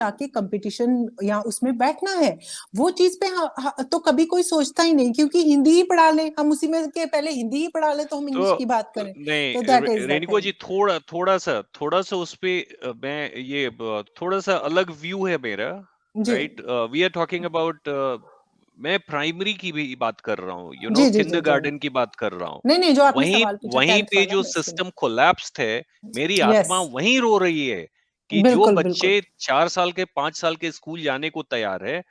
जाके कंपटीशन या उसमें बैठना है, वो चीज पे तो कभी कोई सोचता ही नहीं, क्योंकि हिंदी ही पढ़ा ले हम, उसी में के पहले हिंदी ही पढ़ा ले तो हम इंग्लिश की बात करें। नहीं तो दैट इज रेनिको जी, थोड़ा सा उस पे मैं ये थोड़ा सा अलग व्यू है मेरा, right. We are talking about, मैं प्राइमरी की भी बात कर रहा हूँ, किंडरगार्टन की बात कर रहा हूँ। नहीं जो आपने वहीं सवाल पूछा वहीं 10th पे वाला, जो सिस्टम कोलैप्स है, मेरी आत्मा यस वहीं रो रही है कि जो बिल्कुल बच्चे 4 साल के 5 साल के स्कूल जाने को तैयार है,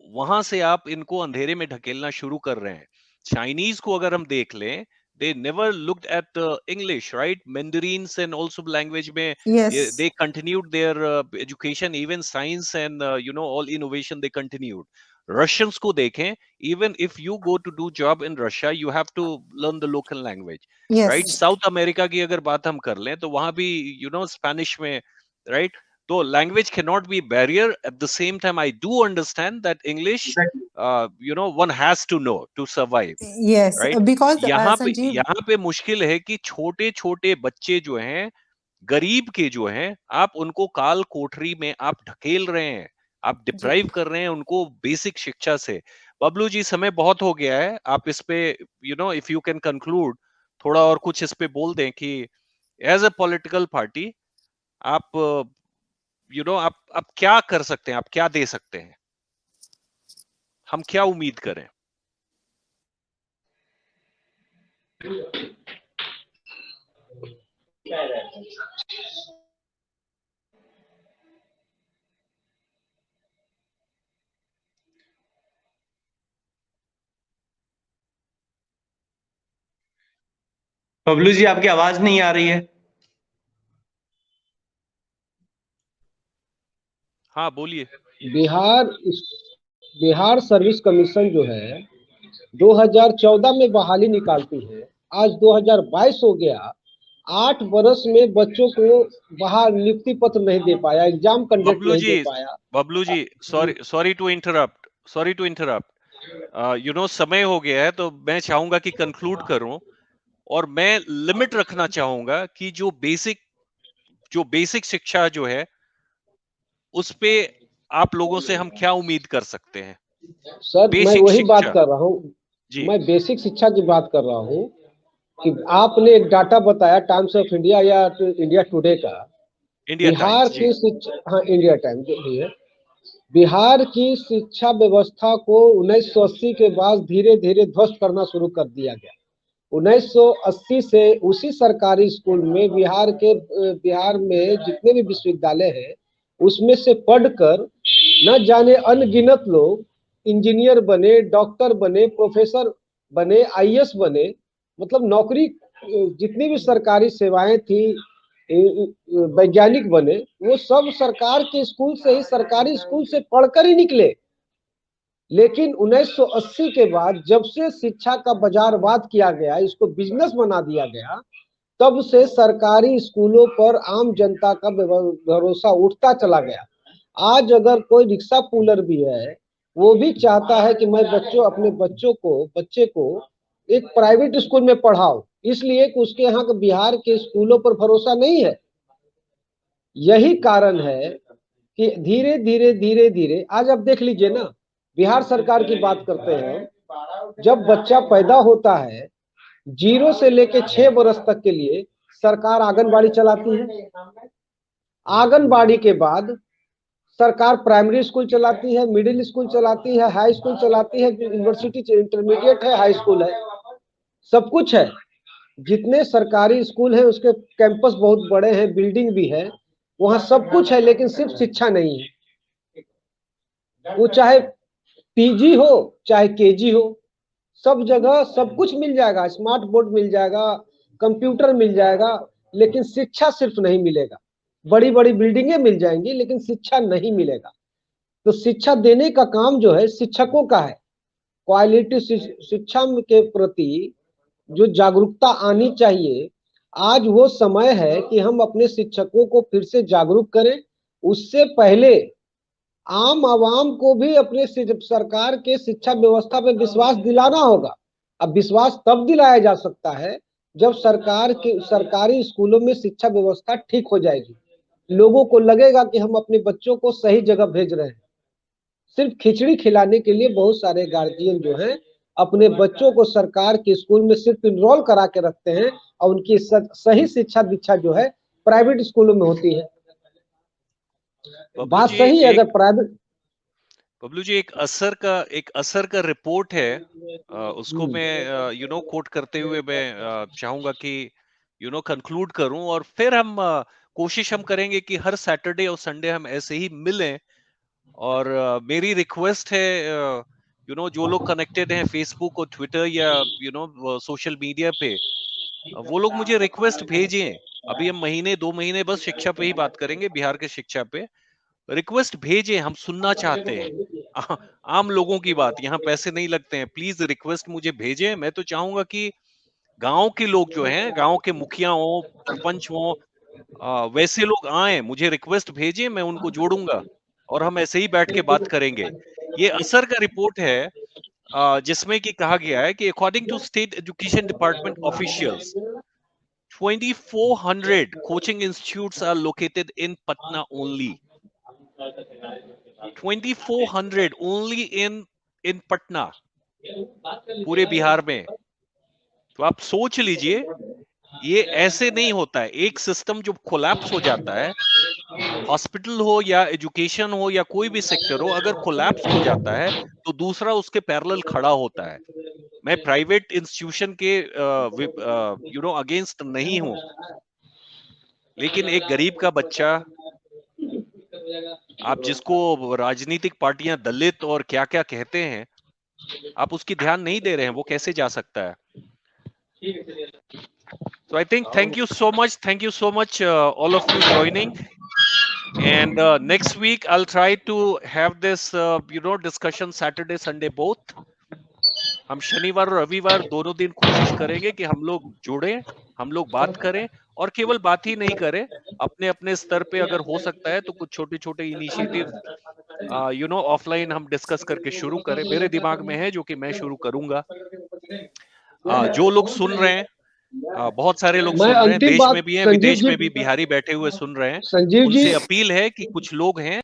वहां से आप इनको अंधेरे में ढकेलना शुरू कर रहे हैं। चाइनीज को अगर हम देख लें, they never looked at English, right? Mandarins and also language में yes they continued their education, even science and all innovation they continued. Russians को देखें, even if you go to do job in Russia, you have to learn the local language, right? Yes South America की अगर बात हम कर लें, तो वहां भी Spanish में, right? So language cannot be barrier. At the same time, I do understand that English, one has to know to survive. Yes right. Because Sanjeev यहाँ पे मुश्किल है कि छोटे छोटे बच्चे जो हैं, गरीब के जो हैं, आप उनको काल कोठरी में आप ढकेल रहे हैं, आप डिप्राइव कर रहे हैं उनको बेसिक शिक्षा से। बबलू जी, समय बहुत हो गया है, आप इस पे इफ यू कैन कंक्लूड, थोड़ा और कुछ इस पे बोल दें कि एज अ पॉलिटिकल पार्टी आप आप क्या कर सकते हैं, आप क्या दे सकते हैं, हम क्या उम्मीद करें? बबलू जी, आपकी आवाज नहीं आ रही है। हाँ बोलिए। बिहार सर्विस कमीशन जो है 2014 में बहाली निकालती है, आज 2022 हो गया, 8 बरस में बच्चों को बाहर नियुक्ति पत्र नहीं दे पाया, एग्जाम कंडक्ट नहीं दे पाया। Bablu ji, sorry to interrupt, समय हो गया है, तो मैं चाहूंगा कि कंक्लूड करूं, और मैं लिमिट रखना चाहूंगा कि जो बेसिक शिक्षा जो है, उस पे आप लोगों से हम क्या उम्मीद कर सकते हैं? सर मैं बेसिक वही बात शिक्षा कर रहा हूँ, जी। मैं बेसिक शिक्षा की बात कर रहा हूँ कि आपने एक डाटा बताया टाइम्स ऑफ इंडिया या इंडिया टुडे का, इंडिया बिहार टाइम्स की शिक्षा, हाँ इंडिया टाइम्स जो भी है, बिहार की शिक्षा व्यवस्था को 1980 के बाद धीरे धीरे ध्वस्त करना शुरू कर दिया गया। 1980 से उसी सरकारी स्कूल में बिहार में जितने भी विश्वविद्यालय हैं, उसमें से पढ़कर न जाने अनगिनत लोग इंजीनियर बने, डॉक्टर बने, प्रोफेसर बने, आईएएस बने, मतलब नौकरी जितनी भी सरकारी सेवाएं थी, वैज्ञानिक बने, वो सब सरकार के स्कूल से ही, सरकारी स्कूल से पढ़कर ही निकले। लेकिन 1980 के बाद जब से शिक्षा का बाजारवाद किया गया, इसको बिजनेस बना दिया गया, तब से सरकारी स्कूलों पर आम जनता का भरोसा उठता चला गया। आज अगर कोई रिक्शा पुलर भी है, वो भी चाहता है कि मैं अपने बच्चे को एक प्राइवेट स्कूल में पढ़ाऊं, इसलिए कि उसके यहाँ के बिहार के स्कूलों पर भरोसा नहीं है। यही कारण है कि धीरे धीरे आज आप देख लीजिए ना, बिहार सरकार की बात करते हैं, जब बच्चा पैदा होता है 0 से लेके 6 बरस तक के लिए सरकार आंगनबाड़ी चलाती है। आंगनबाड़ी के बाद सरकार प्राइमरी स्कूल चलाती है, मिडिल स्कूल चलाती है, हाई स्कूल चलाती है, यूनिवर्सिटी इंटरमीडिएट है, हाई स्कूल है, सब कुछ है। जितने सरकारी स्कूल हैं उसके कैंपस बहुत बड़े हैं, बिल्डिंग भी है, वहां सब कुछ है, लेकिन सिर्फ शिक्षा नहीं है। वो चाहे पीजी हो चाहे केजी हो, सब जगह सब कुछ मिल जाएगा, स्मार्ट बोर्ड मिल जाएगा, कंप्यूटर मिल जाएगा, लेकिन शिक्षा सिर्फ नहीं मिलेगा। बड़ी बड़ी बिल्डिंगें मिल जाएंगी, लेकिन शिक्षा नहीं मिलेगा। तो शिक्षा देने का काम जो है शिक्षकों का है। क्वालिटी शिक्षा के प्रति जो जागरूकता आनी चाहिए, आज वो समय है कि हम अपने शिक्षकों को फिर से जागरूक करें। उससे पहले आम आवाम को भी अपने सरकार के शिक्षा व्यवस्था पे विश्वास दिलाना होगा। अब विश्वास तब दिलाया जा सकता है जब सरकारी स्कूलों में शिक्षा व्यवस्था ठीक हो जाएगी। लोगों को लगेगा कि हम अपने बच्चों को सही जगह भेज रहे हैं। सिर्फ खिचड़ी खिलाने के लिए बहुत सारे गार्जियन जो हैं अपने बच्चों को सरकार के स्कूल में सिर्फ इनरोल करा के रखते हैं और उनकी सही शिक्षा दीक्षा जो है प्राइवेट स्कूलों में होती है। बात सही है। अगर प्राइवेट बबलू जी, एक असर का रिपोर्ट है, उसको मैं कोट करते हुए मैं चाहूंगा कि कंक्लूड करूं, और फिर हम कोशिश हम करेंगे कि हर सैटरडे और संडे हम ऐसे ही मिलें। और मेरी रिक्वेस्ट है, जो लोग कनेक्टेड हैं फेसबुक और ट्विटर या सोशल मीडिया पे, वो लोग मुझे रिक्वेस्ट भेजें। अभी हम 2 महीने बस शिक्षा पे ही बात करेंगे, बिहार के शिक्षा पे। रिक्वेस्ट भेजें, हम सुनना चाहते हैं आम लोगों की बात। यहाँ पैसे नहीं लगते हैं। प्लीज रिक्वेस्ट मुझे भेजें। मैं तो चाहूंगा कि गांव के लोग जो हैं, गांव के मुखिया हो, सरपंच हो, वैसे लोग आए, मुझे रिक्वेस्ट भेजें, मैं उनको जोड़ूंगा और हम ऐसे ही बैठ के बात करेंगे। ये असर का रिपोर्ट है, जिसमें कि कहा गया है कि according to state education department officials, 2400 coaching institutes are located in Patna only. 2400 only in Patna, पूरे बिहार में। तो आप सोच लीजिए, ये ऐसे नहीं होता है। एक सिस्टम जो कोलैप्स हो जाता है, हॉस्पिटल हो या एजुकेशन हो या कोई भी सेक्टर हो, अगर कोलैप्स हो जाता है तो दूसरा उसके पैरेलल खड़ा होता है। मैं प्राइवेट इंस्टीट्यूशन के अगेंस्ट नहीं हूं, लेकिन एक गरीब का बच्चा, आप जिसको राजनीतिक पार्टियां दलित और क्या क्या कहते हैं, आप उसकी ध्यान नहीं दे रहे हैं, वो कैसे जा सकता है? So I think thank you so much all of you joining, and next week I'll try to have this discussion Saturday Sunday both. हम शनिवार और रविवार दोनों दिन कोशिश करेंगे कि हम लोग जुड़ें, हम लोग बात करें, और केवल बात ही नहीं करें, अपने अपने स्तर पे अगर हो सकता है तो कुछ छोटे छोटे इनिशिएटिव ऑफलाइन हम डिस्कस करके शुरू करें। मेरे दिमाग में है जो कि मैं शुरू करूंगा। जो लोग सुन रहे हैं, बहुत सारे लोग सुन रहे हैं, देश में भी हैं, विदेश में भी बिहारी बैठे हुए सुन रहे हैं। उनसे अपील है कि कुछ लोग हैं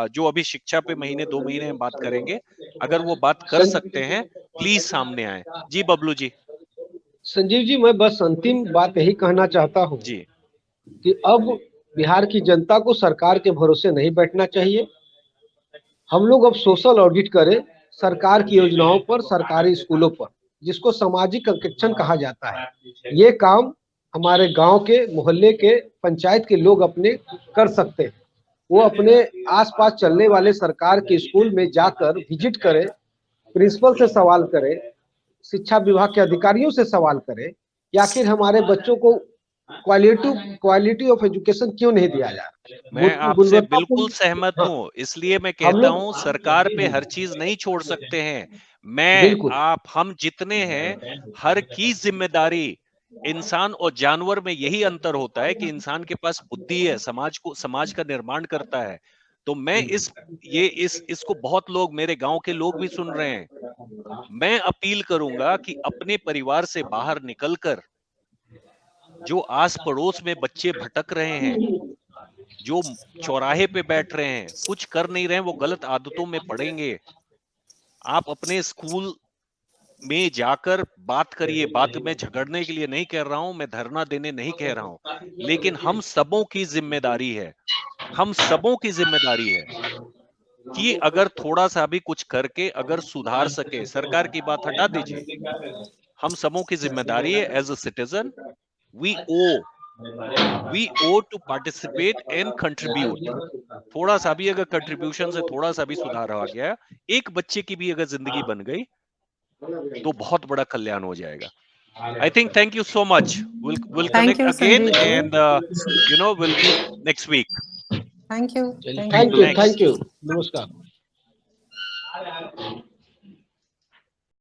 जो अभी शिक्षा पे 2 महीने में बात करेंगे, अगर वो बात कर सकते हैं प्लीज सामने आए। जी बबलू जी। संजीव जी, मैं बस अंतिम बात यही कहना चाहता हूँ जी कि अब बिहार की जनता को सरकार के भरोसे नहीं बैठना चाहिए। हम लोग अब सोशल ऑडिट करें सरकार की योजनाओं पर, सरकारी स्कूलों पर, जिसको सामाजिक अंकेक्षण कहा जाता है। ये काम हमारे गांव के, मोहल्ले के, पंचायत के लोग अपने कर सकते हैं। वो अपने आसपास चलने वाले सरकार के स्कूल में जाकर विजिट करें, प्रिंसिपल से सवाल करें, शिक्षा विभाग के अधिकारियों से सवाल करें कि आखिर हमारे बच्चों को क्वालिटी ऑफ एजुकेशन क्यों नहीं दिया जा रहा। मैं आपसे बिल्कुल सहमत हूँ। इसलिए मैं कहता हूँ सरकार पे हर चीज नहीं छोड़ सकते हैं। हम जितने हैं, हर की जिम्मेदारी, इंसान और जानवर में यही अंतर होता है कि इंसान के पास बुद्धि है, समाज का निर्माण करता है। तो मैं इसको बहुत लोग, मेरे गांव के लोग भी सुन रहे हैं। मैं अपील करूंगा कि अपने परिवार से बाहर निकलकर, जो आस पड़ोस में बच्चे भटक रहे हैं, जो चौराहे पे बैठ रहे हैं, कुछ कर नहीं रहे हैं, वो गलत आदतों में पड़ेंगे, आप अपने स्कूल में जाकर बात करिए। बात में झगड़ने के लिए नहीं कह रहा हूं, मैं धरना देने नहीं कह रहा हूं, लेकिन हम सबों की जिम्मेदारी है, हम सबों की जिम्मेदारी है कि अगर थोड़ा सा भी कुछ करके अगर सुधार सके, सरकार की बात हटा दीजिए, हम सबों की जिम्मेदारी है। As a citizen we owe to participate and contribute. थोड़ा सा भी अगर कंट्रीब्यूशन से थोड़ा सा भी सुधार आ गया, एक बच्चे की भी अगर जिंदगी बन गई, तो बहुत बड़ा कल्याण हो जाएगा। I think thank you so much. We'll connect again, and we'll meet next week. Thank you. Thank you. Namaskar.